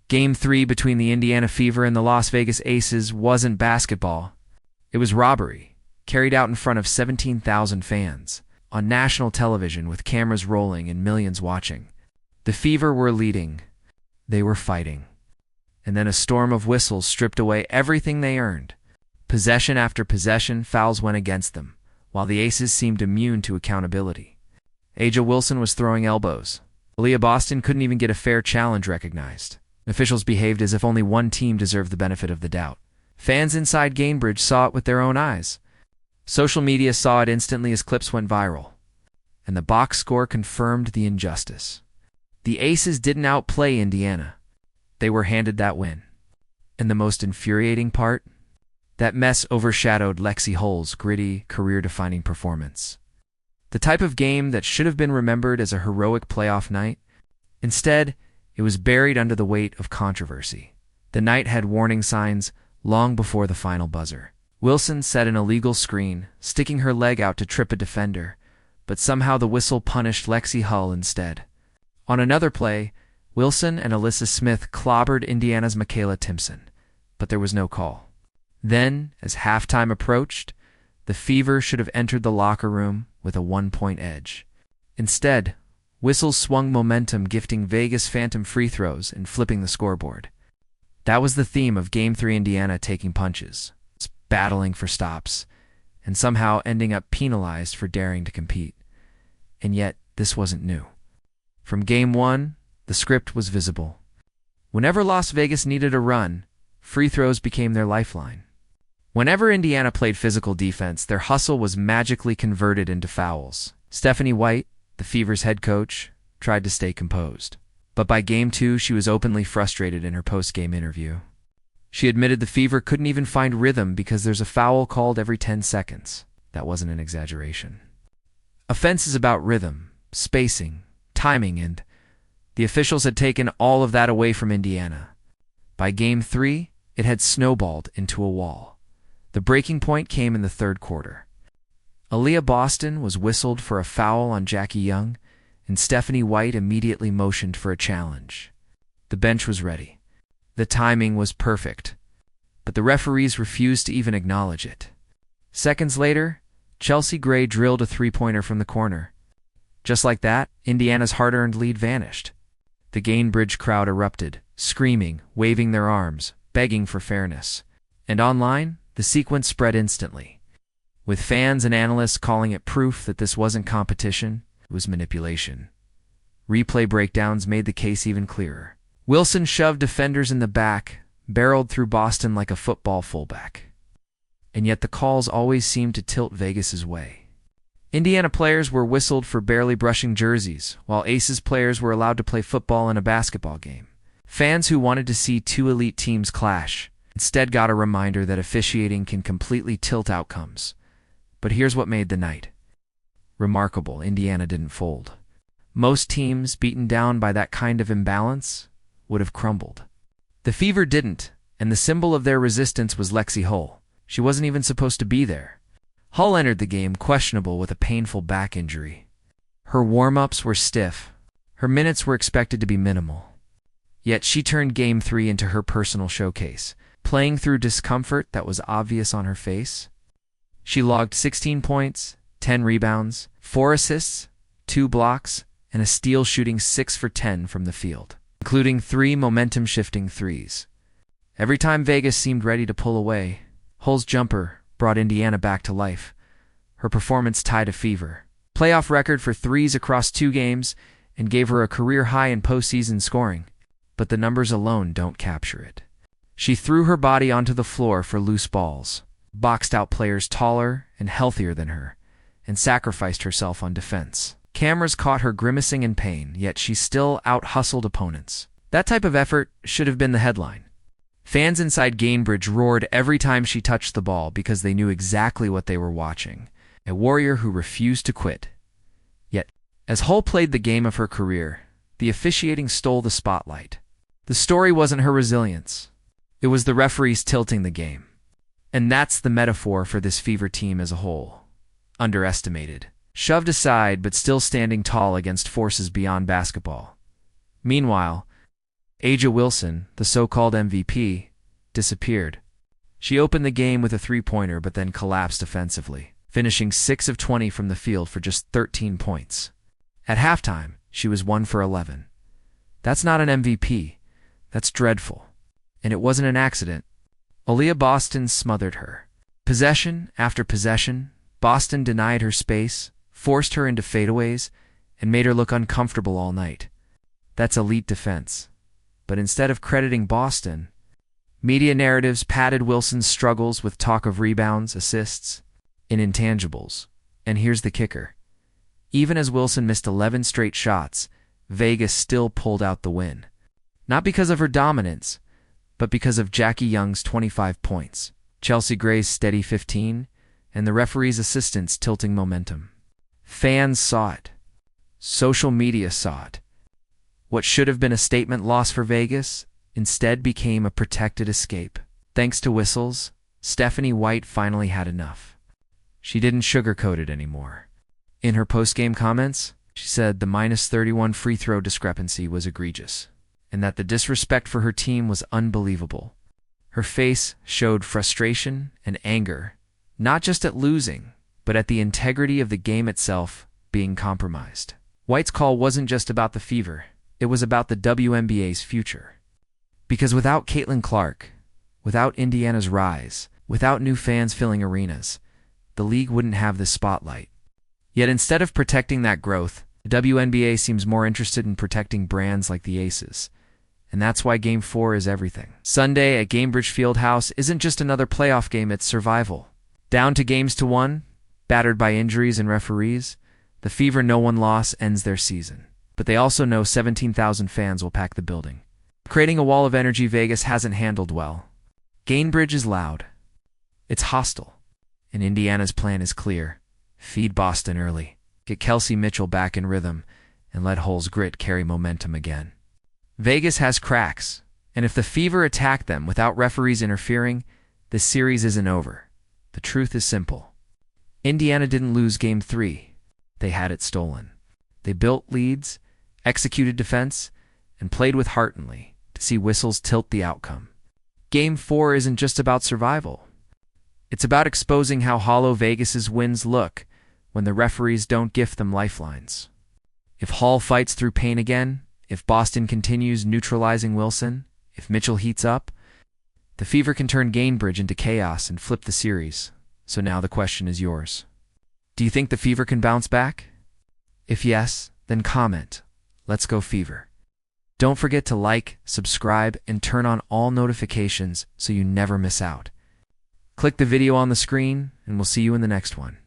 Game 3 between the Indiana Fever and the Las Vegas Aces wasn't basketball. It was robbery, carried out in front of 17,000 fans, on national television with cameras rolling and millions watching. The Fever were leading. They were fighting. And then a storm of whistles stripped away everything they earned. Possession after possession, fouls went against them, while the Aces seemed immune to accountability. A'ja Wilson was throwing elbows. Aliyah Boston couldn't even get a fair challenge recognized. Officials behaved as if only one team deserved the benefit of the doubt. Fans inside Gainbridge saw it with their own eyes. Social media saw it instantly as clips went viral. And the box score confirmed the injustice. The Aces didn't outplay Indiana. They were handed that win. And the most infuriating part? That mess overshadowed Lexie Hull's gritty, career-defining performance. The type of game that should have been remembered as a heroic playoff night. Instead, it was buried under the weight of controversy. The night had warning signs long before the final buzzer. Wilson set an illegal screen, sticking her leg out to trip a defender, but somehow the whistle punished Lexie Hull instead. On another play, Wilson and Alyssa Smith clobbered Indiana's Michaela Timson, but there was no call. Then, as halftime approached, the Fever should have entered the locker room with a 1-point edge. Instead, whistles swung momentum, gifting Vegas phantom free throws and flipping the scoreboard. That was the theme of Game 3, Indiana taking punches, battling for stops, and somehow ending up penalized for daring to compete. And yet, this wasn't new. From Game 1, the script was visible. Whenever Las Vegas needed a run, free throws became their lifeline. Whenever Indiana played physical defense, their hustle was magically converted into fouls. Stephanie White, the Fever's head coach, tried to stay composed. But by Game 2, she was openly frustrated in her post-game interview. She admitted the Fever couldn't even find rhythm because there's a foul called every 10 seconds. That wasn't an exaggeration. Offense is about rhythm, spacing, timing, and the officials had taken all of that away from Indiana. By Game 3, it had snowballed into a wall. The breaking point came in the third quarter. Aliyah Boston was whistled for a foul on Jackie Young, and Stephanie White immediately motioned for a challenge. The bench was ready. The timing was perfect, but the referees refused to even acknowledge it. Seconds later, Chelsea Gray drilled a three-pointer from the corner. Just like that, Indiana's hard-earned lead vanished. The Gainbridge crowd erupted, screaming, waving their arms, begging for fairness. And online, the sequence spread instantly, with fans and analysts calling it proof that this wasn't competition, it was manipulation. Replay breakdowns made the case even clearer. Wilson shoved defenders in the back, barreled through Boston like a football fullback. And yet the calls always seemed to tilt Vegas's way. Indiana players were whistled for barely brushing jerseys, while Aces players were allowed to play football in a basketball game. Fans who wanted to see two elite teams clash instead got a reminder that officiating can completely tilt outcomes. But here's what made the night remarkable. Indiana didn't fold. Most teams, beaten down by that kind of imbalance, would have crumbled. The Fever didn't, and the symbol of their resistance was Lexie Hull. She wasn't even supposed to be there. Hull entered the game questionable with a painful back injury. Her warm-ups were stiff. Her minutes were expected to be minimal. Yet she turned Game 3 into her personal showcase, playing through discomfort that was obvious on her face. She logged 16 points, 10 rebounds, 4 assists, 2 blocks, and a steal, shooting 6 for 10 from the field, including 3 momentum-shifting threes. Every time Vegas seemed ready to pull away, Hull's jumper brought Indiana back to life. Her performance tied a Fever playoff record for threes across 2 games and gave her a career high in postseason scoring. But the numbers alone don't capture it. She threw her body onto the floor for loose balls, boxed out players taller and healthier than her, and sacrificed herself on defense. Cameras caught her grimacing in pain, yet she still out-hustled opponents. That type of effort should have been the headline. Fans inside Gainbridge roared every time she touched the ball because they knew exactly what they were watching. A warrior who refused to quit. Yet, as Hull played the game of her career, the officiating stole the spotlight. The story wasn't her resilience. It was the referees tilting the game. And that's the metaphor for this Fever team as a whole. Underestimated. Shoved aside but still standing tall against forces beyond basketball. Meanwhile, A'ja Wilson, the so-called MVP, disappeared. She opened the game with a three-pointer but then collapsed offensively, finishing 6 of 20 from the field for just 13 points. At halftime, she was 1 for 11. That's not an MVP. That's dreadful. And it wasn't an accident. Aaliyah Boston smothered her. Possession after possession, Boston denied her space, forced her into fadeaways, and made her look uncomfortable all night. That's elite defense. But instead of crediting Boston, media narratives padded Wilson's struggles with talk of rebounds, assists, and intangibles. And here's the kicker. Even as Wilson missed 11 straight shots, Vegas still pulled out the win. Not because of her dominance, but because of Jackie Young's 25 points, Chelsea Gray's steady 15, and the referee's assistants tilting momentum. Fans saw it. Social media saw it. What should have been a statement loss for Vegas instead became a protected escape. Thanks to whistles, Stephanie White finally had enough. She didn't sugarcoat it anymore. In her post-game comments, she said the -31 free throw discrepancy was egregious, and that the disrespect for her team was unbelievable. Her face showed frustration and anger, not just at losing, but at the integrity of the game itself being compromised. White's call wasn't just about the Fever, it was about the WNBA's future. Because without Caitlin Clark, without Indiana's rise, without new fans filling arenas, the league wouldn't have this spotlight. Yet instead of protecting that growth, the WNBA seems more interested in protecting brands like the Aces. And that's why Game 4 is everything. Sunday at Gainbridge Fieldhouse isn't just another playoff game, it's survival. Down to games to 1, battered by injuries and referees, the Fever no-one loss ends their season. But they also know 17,000 fans will pack the building. Creating a wall of energy Vegas hasn't handled well. Gainbridge is loud. It's hostile. And Indiana's plan is clear. Feed Boston early. Get Kelsey Mitchell back in rhythm, and let Hull's grit carry momentum again. Vegas has cracks, and if the Fever attack them without referees interfering, this series isn't over. The truth is simple. Indiana didn't lose Game 3. They had it stolen. They built leads, executed defense, and played with heart to see whistles tilt the outcome. Game 4 isn't just about survival. It's about exposing how hollow Vegas's wins look when the referees don't gift them lifelines. If Hull fights through pain again, if Boston continues neutralizing Wilson, if Mitchell heats up, the Fever can turn Gainbridge into chaos and flip the series. So now the question is yours. Do you think the Fever can bounce back? If yes, then comment. Let's go Fever. Don't forget to like, subscribe, and turn on all notifications so you never miss out. Click the video on the screen, and we'll see you in the next one.